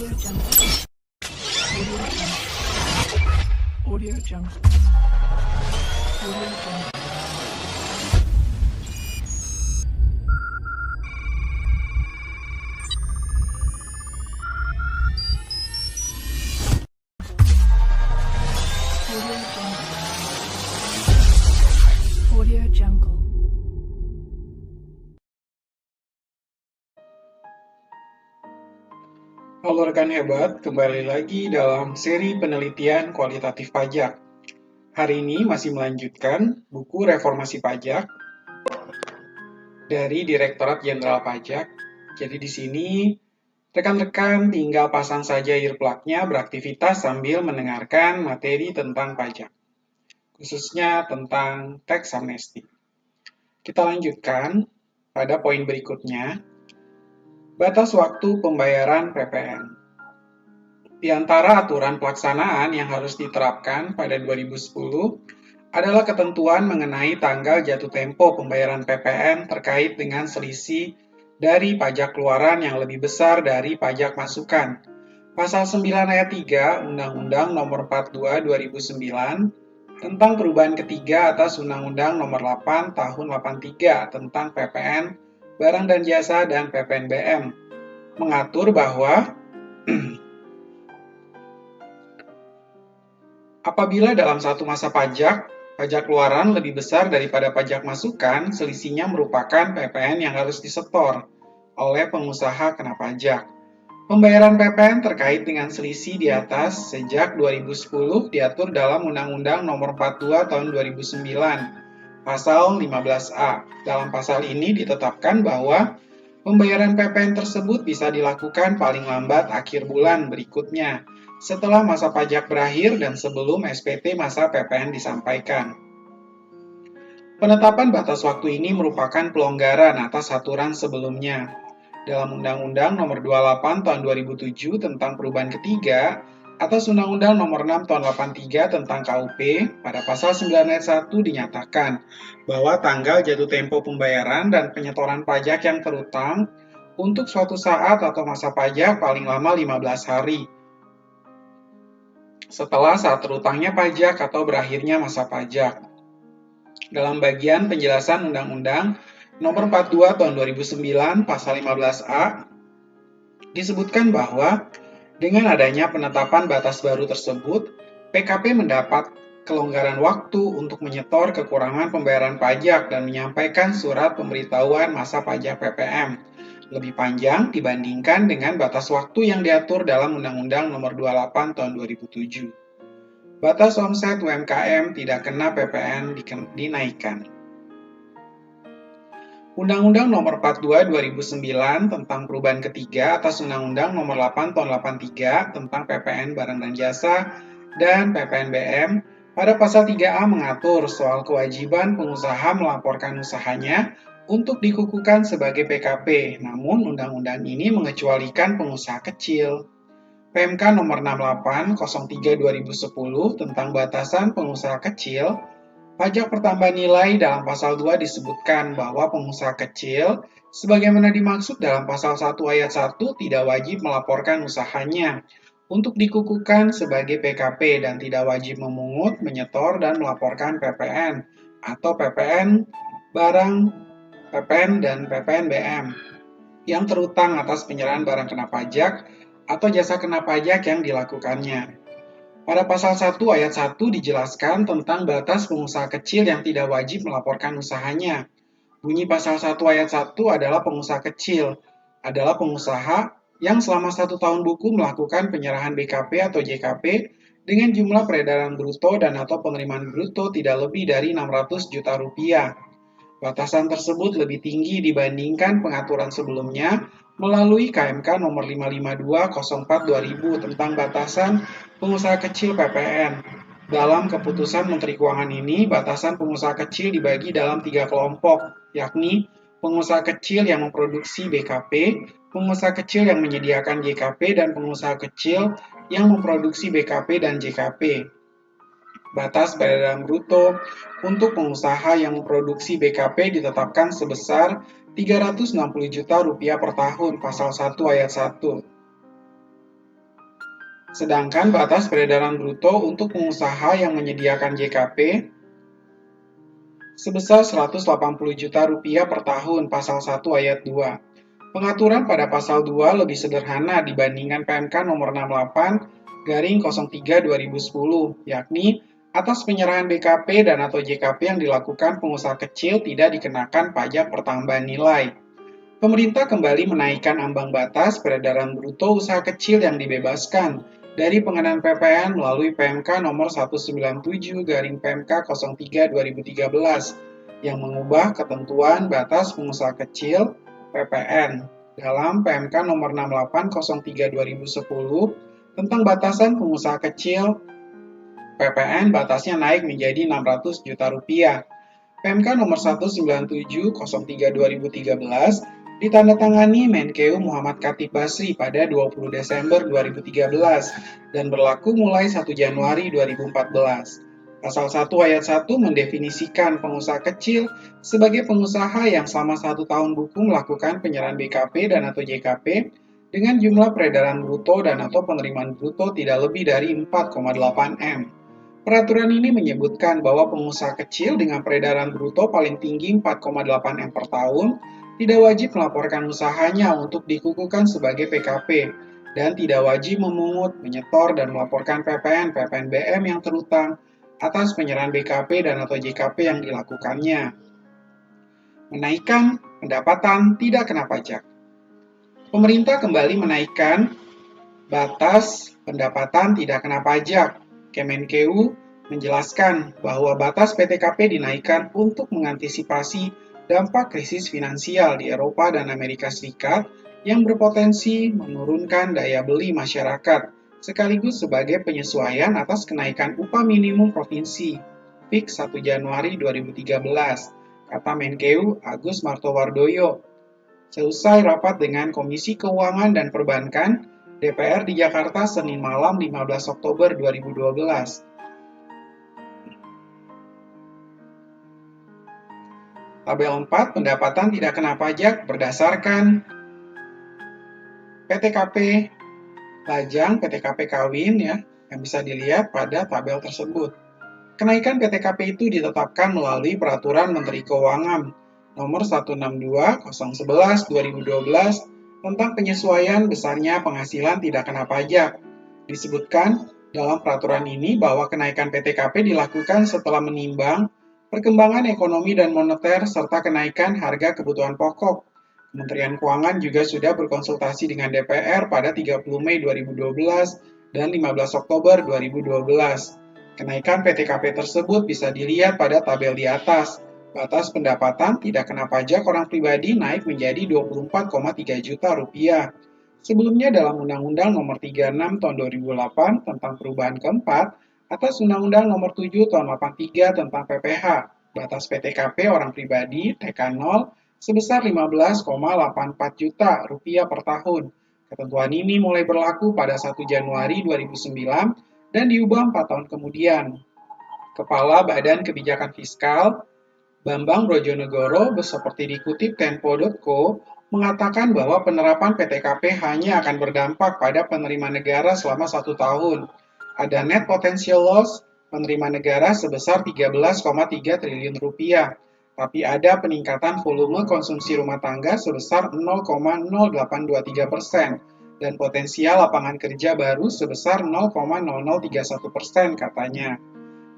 Audio Jungle. Audio Jungle. Audio Jungle. Halo rekan hebat, kembali lagi dalam seri penelitian kualitatif pajak. Hari ini masih melanjutkan buku Reformasi Pajak dari Direktorat Jenderal Pajak. Jadi di sini rekan-rekan tinggal pasang saja earplug-nya beraktivitas sambil mendengarkan materi tentang pajak, khususnya tentang tax amnesty. Kita lanjutkan pada poin berikutnya, batas waktu pembayaran PPN. Di antara aturan pelaksanaan yang harus diterapkan pada 2010 adalah ketentuan mengenai tanggal jatuh tempo pembayaran PPN terkait dengan selisih dari pajak keluaran yang lebih besar dari pajak masukan. Pasal 9 ayat 3 Undang-Undang Nomor 42 2009 tentang perubahan ketiga atas Undang-Undang Nomor 8 Tahun 83 tentang PPN, barang dan jasa dan PPNBM mengatur bahwa apabila dalam satu masa pajak keluaran lebih besar daripada pajak masukan, selisihnya merupakan PPN yang harus disetor oleh pengusaha kena pajak. Pembayaran PPN terkait dengan selisih di atas sejak 2010 diatur dalam Undang-Undang Nomor 42 Tahun 2009, Pasal 15A. Dalam pasal ini ditetapkan bahwa pembayaran PPN tersebut bisa dilakukan paling lambat akhir bulan berikutnya, setelah masa pajak berakhir dan sebelum SPT masa PPN disampaikan. Penetapan batas waktu ini merupakan pelonggaran atas aturan sebelumnya. Dalam Undang-Undang Nomor 28 Tahun 2007 tentang perubahan ketiga atas Undang-Undang Nomor 6 Tahun 83 tentang KUP, pada pasal 9 ayat 1 dinyatakan bahwa tanggal jatuh tempo pembayaran dan penyetoran pajak yang terutang untuk suatu saat atau masa pajak paling lama 15 hari setelah saat terutangnya pajak atau berakhirnya masa pajak. Dalam bagian penjelasan Undang-Undang Nomor 42 Tahun 2009 Pasal 15A disebutkan bahwa dengan adanya penetapan batas baru tersebut, PKP mendapat kelonggaran waktu untuk menyetor kekurangan pembayaran pajak dan menyampaikan surat pemberitahuan masa pajak PPM lebih panjang dibandingkan dengan batas waktu yang diatur dalam Undang-Undang Nomor 28 Tahun 2007. Batas omset UMKM tidak kena PPN dinaikkan. Undang-Undang Nomor 42 2009 tentang perubahan ketiga atas Undang-Undang Nomor 8 Tahun 83 tentang PPN barang dan jasa dan PPNBM pada pasal 3A mengatur soal kewajiban pengusaha melaporkan usahanya untuk dikukuhkan sebagai PKP. Namun undang-undang ini mengecualikan pengusaha kecil. PMK Nomor 6803 2010 tentang batasan pengusaha kecil, pajak pertambahan nilai dalam pasal 2 disebutkan bahwa pengusaha kecil, sebagaimana dimaksud dalam pasal 1 ayat 1, tidak wajib melaporkan usahanya untuk dikukuhkan sebagai PKP dan tidak wajib memungut, menyetor, dan melaporkan PPN atau PPN barang, PPN, dan PPNBM yang terutang atas penyerahan barang kena pajak atau jasa kena pajak yang dilakukannya. Pada pasal 1 ayat 1 dijelaskan tentang batas pengusaha kecil yang tidak wajib melaporkan usahanya. Bunyi pasal 1 ayat 1 adalah pengusaha kecil, adalah pengusaha yang selama 1 tahun buku melakukan penyerahan BKP atau JKP dengan jumlah peredaran bruto dan atau penerimaan bruto tidak lebih dari 600 juta rupiah. Batasan tersebut lebih tinggi dibandingkan pengaturan sebelumnya melalui KMK Nomor 552/04/2000 tentang batasan pengusaha kecil PPN. Dalam keputusan Menteri Keuangan ini, batasan pengusaha kecil dibagi dalam 3 kelompok, yakni pengusaha kecil yang memproduksi BKP, pengusaha kecil yang menyediakan JKP, dan pengusaha kecil yang memproduksi BKP dan JKP. Batas peredaran bruto untuk pengusaha yang memproduksi BKP ditetapkan sebesar 360 juta rupiah per tahun, pasal 1 ayat 1. Sedangkan batas peredaran bruto untuk pengusaha yang menyediakan JKP sebesar Rp180 juta per tahun, pasal 1 ayat 2. Pengaturan pada pasal 2 lebih sederhana dibandingkan PMK nomor 68/03/2010, yakni atas penyerahan BKP dan atau JKP yang dilakukan pengusaha kecil tidak dikenakan pajak pertambahan nilai. Pemerintah kembali menaikkan ambang batas peredaran bruto usaha kecil yang dibebaskan dari pengenaan PPN melalui PMK nomor 197/PMK 03/2013 yang mengubah ketentuan batas pengusaha kecil PPN dalam PMK nomor 68/03/2010 tentang batasan pengusaha kecil PPN batasnya naik menjadi Rp600 juta. PMK nomor 197/03/2013 ditandatangani Menkeu Muhammad Khatib Basri pada 20 Desember 2013 dan berlaku mulai 1 Januari 2014. Pasal 1 ayat 1 mendefinisikan pengusaha kecil sebagai pengusaha yang selama 1 tahun buku melakukan penyerahan BKP dan atau JKP dengan jumlah peredaran bruto dan atau penerimaan bruto tidak lebih dari 4,8 M. Peraturan ini menyebutkan bahwa pengusaha kecil dengan peredaran bruto paling tinggi 4,8 M per tahun tidak wajib melaporkan usahanya untuk dikukuhkan sebagai PKP dan tidak wajib memungut, menyetor, dan melaporkan PPN, PPNBM yang terutang atas penyerahan BKP dan atau JKP yang dilakukannya. Menaikkan pendapatan tidak kena pajak. Pemerintah kembali menaikkan batas pendapatan tidak kena pajak. Kemenkeu menjelaskan bahwa batas PTKP dinaikkan untuk mengantisipasi dampak krisis finansial di Eropa dan Amerika Serikat yang berpotensi menurunkan daya beli masyarakat, sekaligus sebagai penyesuaian atas kenaikan upah minimum provinsi fix 1 Januari 2013, kata Menkeu Agus Martowardoyo. Seusai rapat dengan Komisi Keuangan dan Perbankan DPR di Jakarta Senin malam 15 Oktober 2012. Tabel 4 pendapatan tidak kena pajak berdasarkan PTKP lajang, PTKP kawin ya, yang bisa dilihat pada tabel tersebut. Kenaikan PTKP itu ditetapkan melalui Peraturan Menteri Keuangan Nomor 162/2011 tentang penyesuaian besarnya penghasilan tidak kena pajak. Disebutkan dalam peraturan ini bahwa kenaikan PTKP dilakukan setelah menimbang perkembangan ekonomi dan moneter serta kenaikan harga kebutuhan pokok. Kementerian Keuangan juga sudah berkonsultasi dengan DPR pada 30 Mei 2012 dan 15 Oktober 2012. Kenaikan PTKP tersebut bisa dilihat pada tabel di atas. Batas pendapatan tidak kena pajak orang pribadi naik menjadi Rp24,3 juta. Sebelumnya dalam Undang-Undang Nomor 36 Tahun 2008 tentang perubahan keempat atas Undang-Undang Nomor 7 Tahun 83 tentang PPh, batas PTKP orang pribadi TK0 sebesar Rp15,84 juta per tahun. Ketentuan ini mulai berlaku pada 1 Januari 2009 dan diubah 4 tahun kemudian. Kepala Badan Kebijakan Fiskal Bambang Brojonegoro, seperti dikutip Tempo.co, mengatakan bahwa penerapan PTKP hanya akan berdampak pada penerimaan negara selama 1 tahun. Ada net potential loss penerimaan negara sebesar Rp13,3 triliun, tapi ada peningkatan volume konsumsi rumah tangga sebesar 0,0823% dan potensial lapangan kerja baru sebesar 0,0031%, katanya.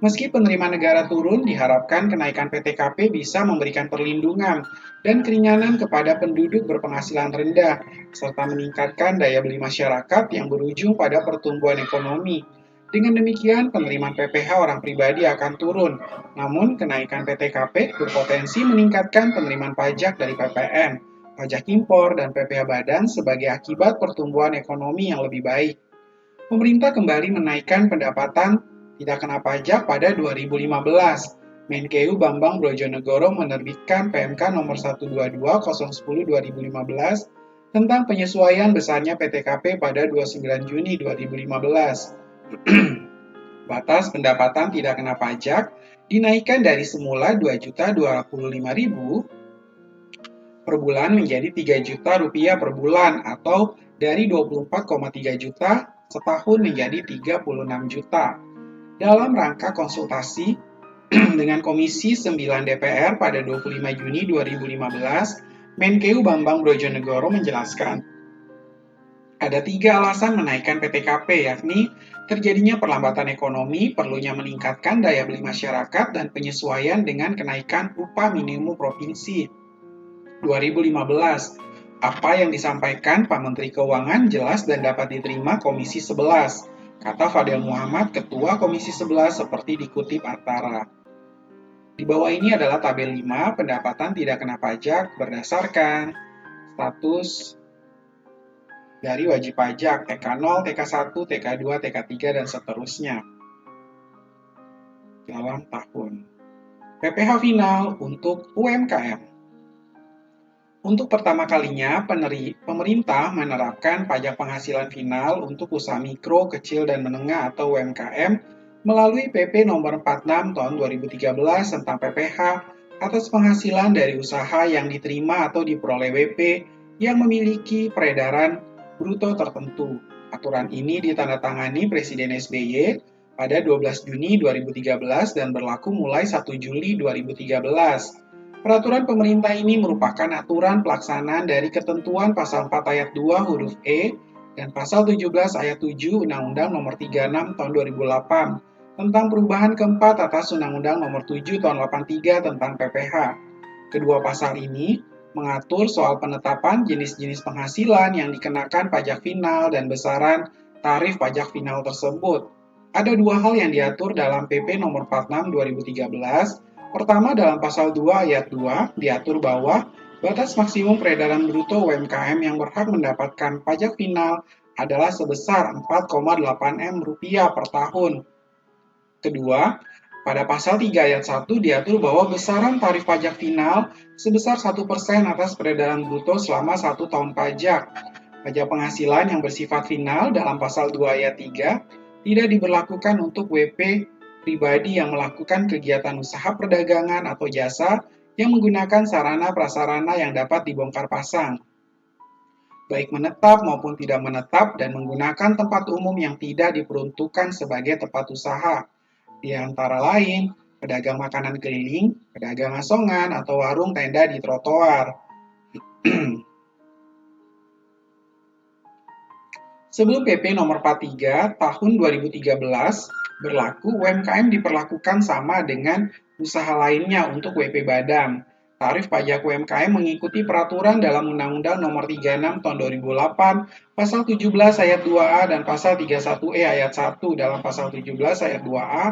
Meski penerimaan negara turun, diharapkan kenaikan PTKP bisa memberikan perlindungan dan keringanan kepada penduduk berpenghasilan rendah, serta meningkatkan daya beli masyarakat yang berujung pada pertumbuhan ekonomi. Dengan demikian, penerimaan PPh orang pribadi akan turun, namun kenaikan PTKP berpotensi meningkatkan penerimaan pajak dari PPN, pajak impor, dan PPh badan sebagai akibat pertumbuhan ekonomi yang lebih baik. Pemerintah kembali menaikkan pendapatan tidak kena pajak pada 2015. Menkeu Bambang Brojonegoro menerbitkan PMK nomor 122/010/2015 tentang penyesuaian besarnya PTKP pada 29 Juni 2015. Batas pendapatan tidak kena pajak dinaikkan dari semula Rp2.225.000 per bulan menjadi Rp3 juta per bulan atau dari Rp24,3 juta setahun menjadi 36 juta. Dalam rangka konsultasi dengan Komisi 9 DPR pada 25 Juni 2015, Menkeu Bambang Brojonegoro menjelaskan, ada 3 alasan menaikkan PTKP, yakni terjadinya perlambatan ekonomi, perlunya meningkatkan daya beli masyarakat, dan penyesuaian dengan kenaikan upah minimum provinsi 2015. Apa yang disampaikan Pak Menteri Keuangan jelas dan dapat diterima Komisi 11, kata Fadel Muhammad, Ketua Komisi 11 seperti dikutip Antara. Di bawah ini adalah tabel 5 pendapatan tidak kena pajak berdasarkan status dari wajib pajak TK0, TK1, TK2, TK3, dan seterusnya dalam tahun. PPh final untuk UMKM. Untuk pertama kalinya, pemerintah menerapkan pajak penghasilan final untuk usaha mikro, kecil, dan menengah atau UMKM melalui PP nomor 46 tahun 2013 tentang PPh atas penghasilan dari usaha yang diterima atau diperoleh WP yang memiliki peredaran bruto tertentu. Aturan ini ditandatangani Presiden SBY pada 12 Juni 2013 dan berlaku mulai 1 Juli 2013. Peraturan pemerintah ini merupakan aturan pelaksanaan dari ketentuan Pasal 4 Ayat 2 huruf E dan Pasal 17 Ayat 7 Undang-Undang Nomor 36 Tahun 2008 tentang perubahan keempat atas Undang-Undang Nomor 7 Tahun 83 tentang PPh. Kedua pasal ini mengatur soal penetapan jenis-jenis penghasilan yang dikenakan pajak final dan besaran tarif pajak final tersebut. Ada 2 hal yang diatur dalam PP nomor 46 2013. Pertama, dalam pasal 2 ayat 2 diatur bahwa batas maksimum peredaran bruto UMKM yang berhak mendapatkan pajak final adalah sebesar 4,8 M rupiah per tahun. Kedua, pada pasal 3 ayat 1 diatur bahwa besaran tarif pajak final sebesar 1% atas peredaran bruto selama 1 tahun pajak. Pajak penghasilan yang bersifat final dalam pasal 2 ayat 3 tidak diberlakukan untuk WP pribadi yang melakukan kegiatan usaha perdagangan atau jasa yang menggunakan sarana-prasarana yang dapat dibongkar pasang, baik menetap maupun tidak menetap, dan menggunakan tempat umum yang tidak diperuntukkan sebagai tempat usaha. Di antara lain, pedagang makanan keliling, pedagang asongan, atau warung tenda di trotoar. Sebelum PP nomor 43 tahun 2013 berlaku, UMKM diperlakukan sama dengan usaha lainnya untuk WP Badan. Tarif pajak UMKM mengikuti peraturan dalam Undang-Undang Nomor 36 Tahun 2008, Pasal 17 Ayat 2A dan Pasal 31E Ayat 1. Dalam Pasal 17 Ayat 2A,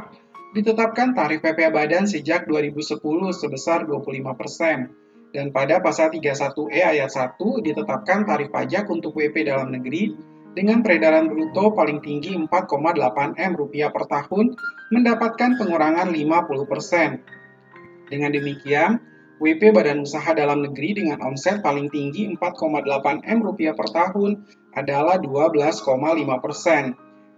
ditetapkan tarif PPh Badan sejak 2010 sebesar 25%. Dan pada Pasal 31E Ayat 1 ditetapkan tarif pajak untuk WP dalam negeri dengan peredaran bruto paling tinggi 4,8 M rupiah per tahun mendapatkan pengurangan 50%. Dengan demikian, WP Badan Usaha Dalam Negeri dengan omset paling tinggi 4,8 M rupiah per tahun adalah 12,5%.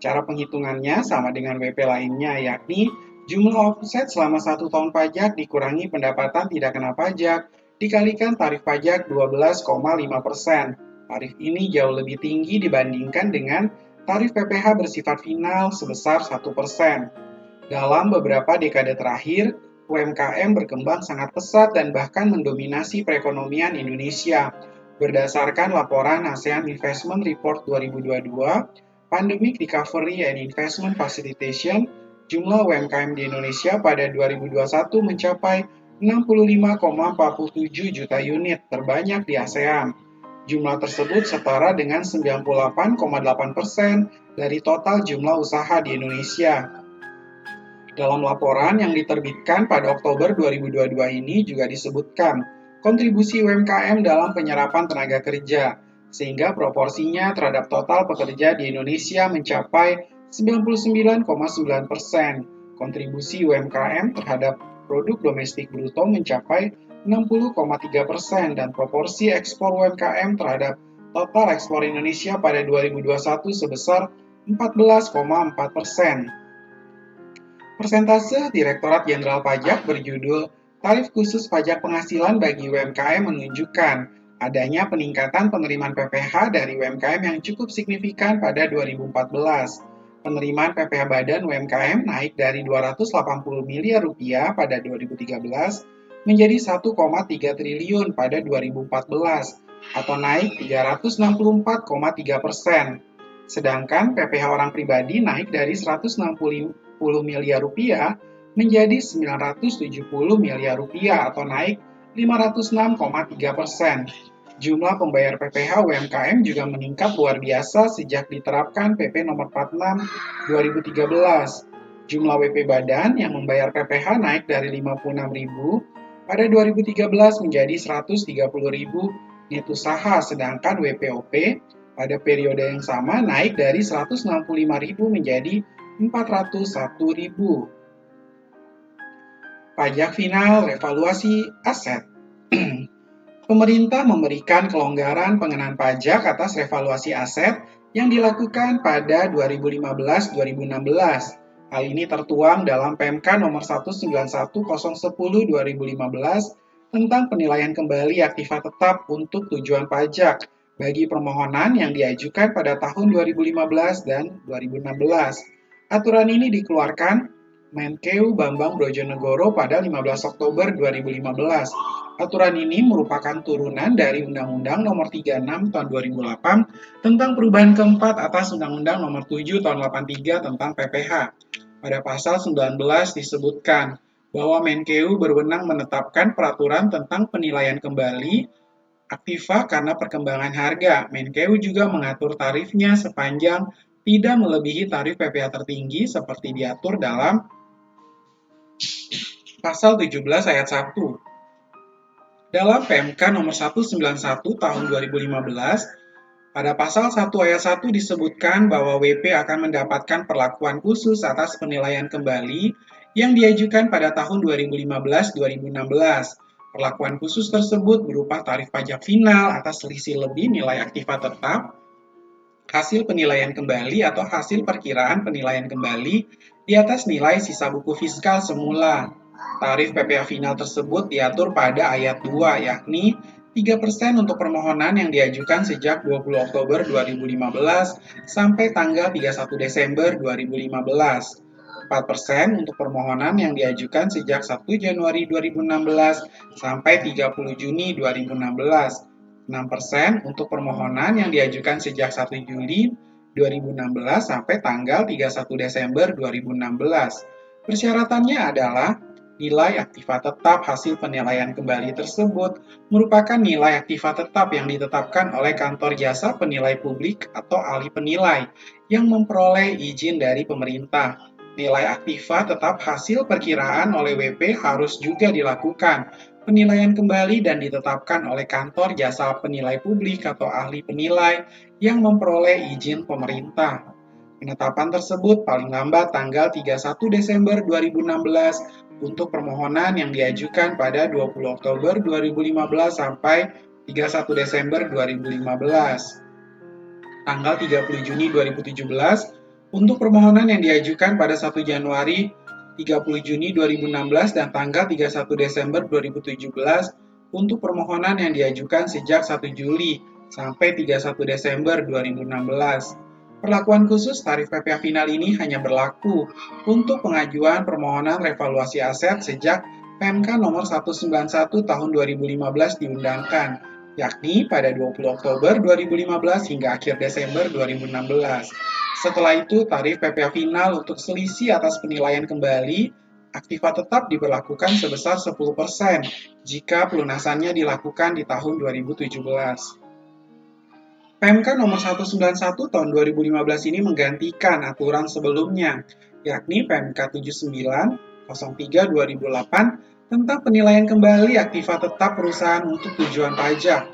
Cara penghitungannya sama dengan WP lainnya, yakni jumlah omset selama 1 tahun pajak dikurangi pendapatan tidak kena pajak dikalikan tarif pajak 12,5%. Tarif ini jauh lebih tinggi dibandingkan dengan tarif PPh bersifat final sebesar 1%. Dalam beberapa dekade terakhir, UMKM berkembang sangat pesat dan bahkan mendominasi perekonomian Indonesia. Berdasarkan laporan ASEAN Investment Report 2022, Pandemic Recovery and Investment Facilitation, jumlah UMKM di Indonesia pada 2021 mencapai 65,47 juta unit, terbanyak di ASEAN. Jumlah tersebut setara dengan 98,8% dari total jumlah usaha di Indonesia. Dalam laporan yang diterbitkan pada Oktober 2022 ini juga disebutkan kontribusi UMKM dalam penyerapan tenaga kerja, sehingga proporsinya terhadap total pekerja di Indonesia mencapai 99,9%. Kontribusi UMKM terhadap produk domestik bruto mencapai 60,3% dan proporsi ekspor UMKM terhadap total ekspor Indonesia pada 2021 sebesar 14,4%. Persentase Direktorat Jenderal Pajak berjudul Tarif Khusus Pajak Penghasilan bagi UMKM menunjukkan adanya peningkatan penerimaan PPh dari UMKM yang cukup signifikan pada 2014. Penerimaan PPh badan UMKM naik dari 280 miliar rupiah pada 2013 menjadi 1,3 triliun pada 2014 atau naik 364,3%. Sedangkan PPh orang pribadi naik dari 160 miliar rupiah menjadi 970 miliar rupiah atau naik 506,3%. Jumlah pembayar PPh UMKM juga meningkat luar biasa sejak diterapkan PP nomor 46 2013. Jumlah WP Badan yang membayar PPh naik dari 56.000 pada 2013 menjadi 130.000 unit usaha, sedangkan WPOP pada periode yang sama naik dari 165.000 menjadi 401.000. Pajak final revaluasi aset. Pemerintah memberikan kelonggaran pengenaan pajak atas revaluasi aset yang dilakukan pada 2015-2016. Hal ini tertuang dalam PMK nomor 191/010/2015 tentang penilaian kembali aktiva tetap untuk tujuan pajak bagi permohonan yang diajukan pada tahun 2015 dan 2016. Aturan ini dikeluarkan Menkeu Bambang Brojonegoro pada 15 Oktober 2015. Aturan ini merupakan turunan dari Undang-Undang Nomor 36 Tahun 2008 tentang perubahan keempat atas Undang-Undang Nomor 7 Tahun 83 tentang PPh. Pada pasal 19 disebutkan bahwa Menkeu berwenang menetapkan peraturan tentang penilaian kembali aktiva karena perkembangan harga. Menkeu juga mengatur tarifnya sepanjang tidak melebihi tarif PPh tertinggi seperti diatur dalam pasal 17 ayat 1. Dalam PMK nomor 191 tahun 2015, pada pasal 1 ayat 1 disebutkan bahwa WP akan mendapatkan perlakuan khusus atas penilaian kembali yang diajukan pada tahun 2015-2016. Perlakuan khusus tersebut berupa tarif pajak final atas selisih lebih nilai aktiva tetap, hasil penilaian kembali atau hasil perkiraan penilaian kembali di atas nilai sisa buku fiskal semula. Tarif PPh final tersebut diatur pada ayat 2, yakni 3% untuk permohonan yang diajukan sejak 20 Oktober 2015 sampai tanggal 31 Desember 2015. 4% untuk permohonan yang diajukan sejak 1 Januari 2016 sampai 30 Juni 2016. 6% untuk permohonan yang diajukan sejak 1 Juli 2016 sampai tanggal 31 Desember 2016. Persyaratannya adalah nilai aktiva tetap hasil penilaian kembali tersebut merupakan nilai aktiva tetap yang ditetapkan oleh kantor jasa penilai publik atau ahli penilai yang memperoleh izin dari pemerintah. Nilai aktiva tetap hasil perkiraan oleh WP harus juga dilakukan penilaian kembali dan ditetapkan oleh kantor jasa penilai publik atau ahli penilai yang memperoleh izin pemerintah. Penetapan tersebut paling lambat tanggal 31 Desember 2016 untuk permohonan yang diajukan pada 20 Oktober 2015 sampai 31 Desember 2015. Tanggal 30 Juni 2017 untuk permohonan yang diajukan pada 1 Januari 30 Juni 2016 dan tanggal 31 Desember 2017 untuk permohonan yang diajukan sejak 1 Juli sampai 31 Desember 2016. Perlakuan khusus tarif PPh final ini hanya berlaku untuk pengajuan permohonan revaluasi aset sejak PMK nomor 191 tahun 2015 diundangkan, yakni pada 20 Oktober 2015 hingga akhir Desember 2016. Setelah itu, tarif PPh final untuk selisih atas penilaian kembali aktiva tetap diberlakukan sebesar 10% jika pelunasannya dilakukan di tahun 2017. PMK nomor 191 tahun 2015 ini menggantikan aturan sebelumnya, yakni PMK 79/03/2008 tentang penilaian kembali aktiva tetap perusahaan untuk tujuan pajak.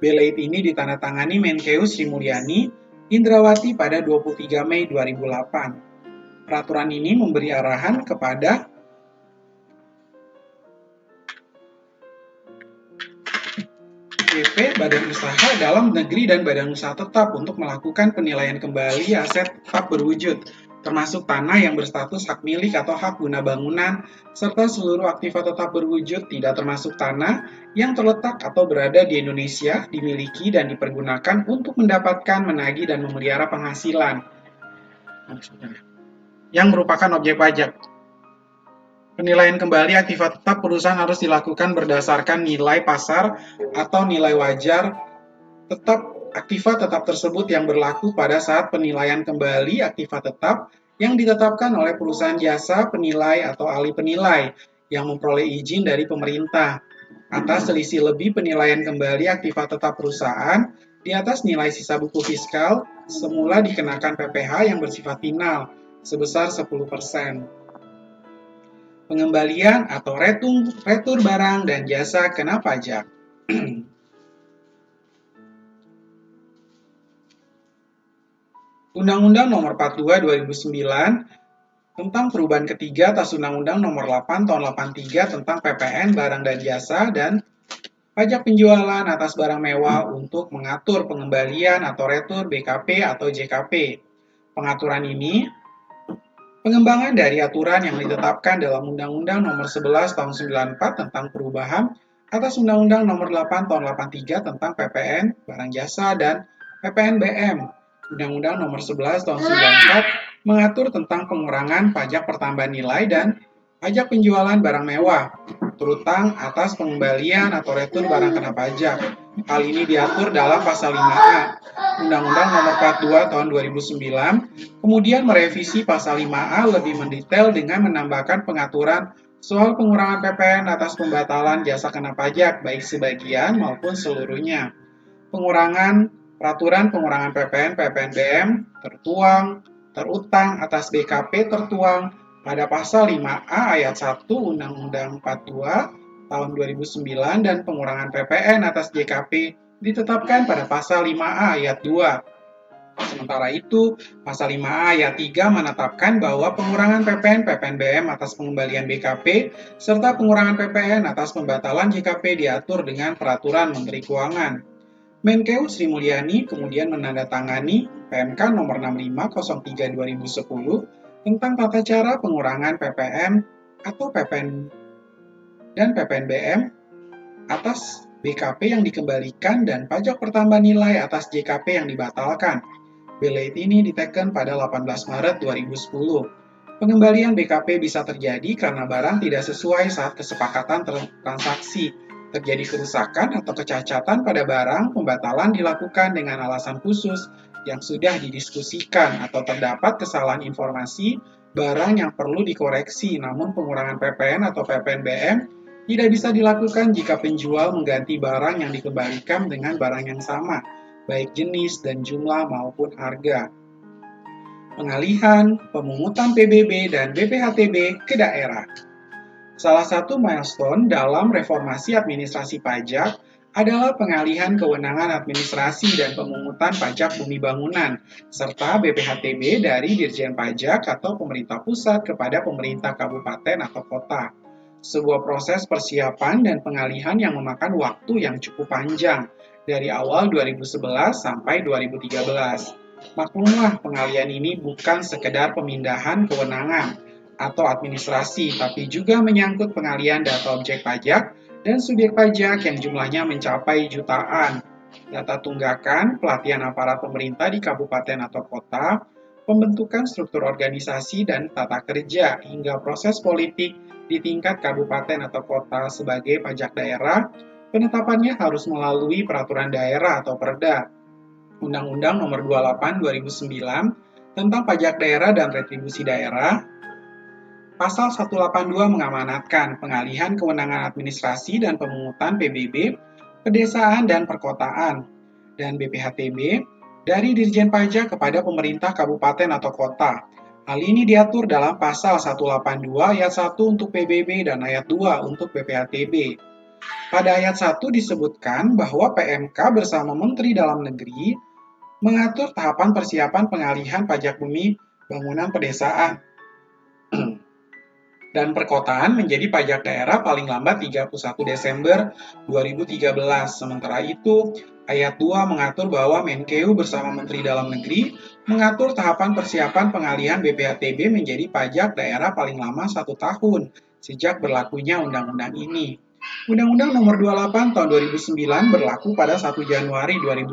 Beleit ini ditandatangani Menkeu Sri Mulyani Indrawati pada 23 Mei 2008. Peraturan ini memberi arahan kepada WP Badan Usaha Dalam Negeri dan Badan Usaha Tetap untuk melakukan penilaian kembali aset tetap berwujud termasuk tanah yang berstatus hak milik atau hak guna bangunan, serta seluruh aktiva tetap berwujud tidak termasuk tanah yang terletak atau berada di Indonesia, dimiliki dan dipergunakan untuk mendapatkan, menagih, dan memelihara penghasilan yang merupakan objek pajak. Penilaian kembali aktiva tetap perusahaan harus dilakukan berdasarkan nilai pasar atau nilai wajar tetap aktiva tetap tersebut yang berlaku pada saat penilaian kembali aktiva tetap yang ditetapkan oleh perusahaan jasa penilai atau ahli penilai yang memperoleh izin dari pemerintah atas selisih lebih penilaian kembali aktiva tetap perusahaan di atas nilai sisa buku fiskal semula dikenakan PPh yang bersifat final sebesar 10%. Pengembalian atau retur barang dan jasa kena pajak. Undang-Undang Nomor 42 2009 tentang perubahan ketiga atas Undang-Undang Nomor 8 Tahun 83 tentang PPN barang dan jasa dan pajak penjualan atas barang mewah untuk mengatur pengembalian atau retur BKP atau JKP. Pengaturan ini pengembangan dari aturan yang ditetapkan dalam Undang-Undang Nomor 11 Tahun 94 tentang perubahan atas Undang-Undang Nomor 8 Tahun 83 tentang PPN barang jasa dan PPN BM. Undang-Undang Nomor 11 Tahun 94 mengatur tentang pengurangan pajak pertambahan nilai dan pajak penjualan barang mewah, terutang atas pengembalian atau retur barang kena pajak. Hal ini diatur dalam pasal 5A Undang-Undang Nomor 42 Tahun 2009, kemudian merevisi pasal 5A lebih mendetail dengan menambahkan pengaturan soal pengurangan PPN atas pembatalan jasa kena pajak, baik sebagian maupun seluruhnya. Peraturan pengurangan PPN/PPNBM terutang atas BKP tertuang pada pasal 5A ayat 1 Undang-Undang 42 tahun 2009 dan pengurangan PPN atas JKP ditetapkan pada pasal 5A ayat 2. Sementara itu, pasal 5A ayat 3 menetapkan bahwa pengurangan PPN/PPNBM atas pengembalian BKP serta pengurangan PPN atas pembatalan JKP diatur dengan peraturan Menteri Keuangan. Menkeu Sri Mulyani kemudian menandatangani PMK Nomor 6503 2010 tentang tata cara pengurangan PPN atau PPN dan PPNBM atas BKP yang dikembalikan dan pajak pertambahan nilai atas JKP yang dibatalkan. Belait ini diteken pada 18 Maret 2010. Pengembalian BKP bisa terjadi karena barang tidak sesuai saat kesepakatan transaksi. Terjadi kerusakan atau kecacatan pada barang, pembatalan dilakukan dengan alasan khusus yang sudah didiskusikan atau terdapat kesalahan informasi barang yang perlu dikoreksi, namun pengurangan PPN atau PPNBM tidak bisa dilakukan jika penjual mengganti barang yang dikembalikan dengan barang yang sama, baik jenis dan jumlah maupun harga. Pengalihan, pemungutan PBB dan BPHTB ke daerah. Salah satu milestone dalam reformasi administrasi pajak adalah pengalihan kewenangan administrasi dan pemungutan pajak bumi bangunan, serta BPHTB dari Dirjen Pajak atau pemerintah pusat kepada pemerintah kabupaten atau kota. Sebuah proses persiapan dan pengalihan yang memakan waktu yang cukup panjang, dari awal 2011 sampai 2013. Maklumlah, pengalihan ini bukan sekedar pemindahan kewenangan atau administrasi, tapi juga menyangkut pengalihan data objek pajak dan subjek pajak yang jumlahnya mencapai jutaan, data tunggakan, pelatihan aparat pemerintah di kabupaten atau kota, pembentukan struktur organisasi dan tata kerja, hingga proses politik di tingkat kabupaten atau kota sebagai pajak daerah. Penetapannya harus melalui peraturan daerah atau Perda. Undang-Undang Nomor 28 2009 tentang pajak daerah dan retribusi daerah. Pasal 182 mengamanatkan pengalihan kewenangan administrasi dan pemungutan PBB, pedesaan dan perkotaan, dan BPHTB dari Dirjen Pajak kepada pemerintah kabupaten atau kota. Hal ini diatur dalam pasal 182 ayat 1 untuk PBB dan ayat 2 untuk BPHTB. Pada ayat 1 disebutkan bahwa PMK bersama Menteri Dalam Negeri mengatur tahapan persiapan pengalihan pajak bumi bangunan pedesaan dan perkotaan menjadi pajak daerah paling lambat 31 Desember 2013. Sementara itu, Ayat 2 mengatur bahwa Menkeu bersama Menteri Dalam Negeri mengatur tahapan persiapan pengalihan BPHTB menjadi pajak daerah paling lama 1 tahun sejak berlakunya undang-undang ini. Undang-Undang Nomor 28 Tahun 2009 berlaku pada 1 Januari 2010.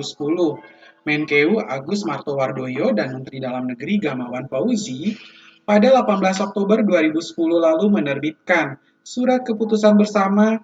Menkeu Agus Martowardoyo dan Menteri Dalam Negeri Gamawan Fauzi pada 18 Oktober 2010 lalu menerbitkan Surat Keputusan Bersama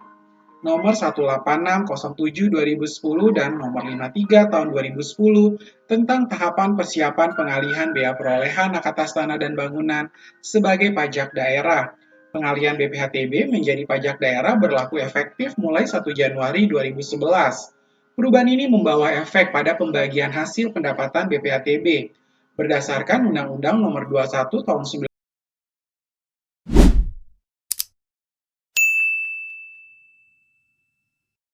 Nomor 18607/2010 dan Nomor 53 Tahun 2010 tentang tahapan persiapan pengalihan bea perolehan hak atas tanah dan bangunan sebagai pajak daerah. Pengalihan BPHTB menjadi pajak daerah berlaku efektif mulai 1 Januari 2011. Perubahan ini membawa efek pada pembagian hasil pendapatan BPHTB berdasarkan Undang-Undang Nomor 21 Tahun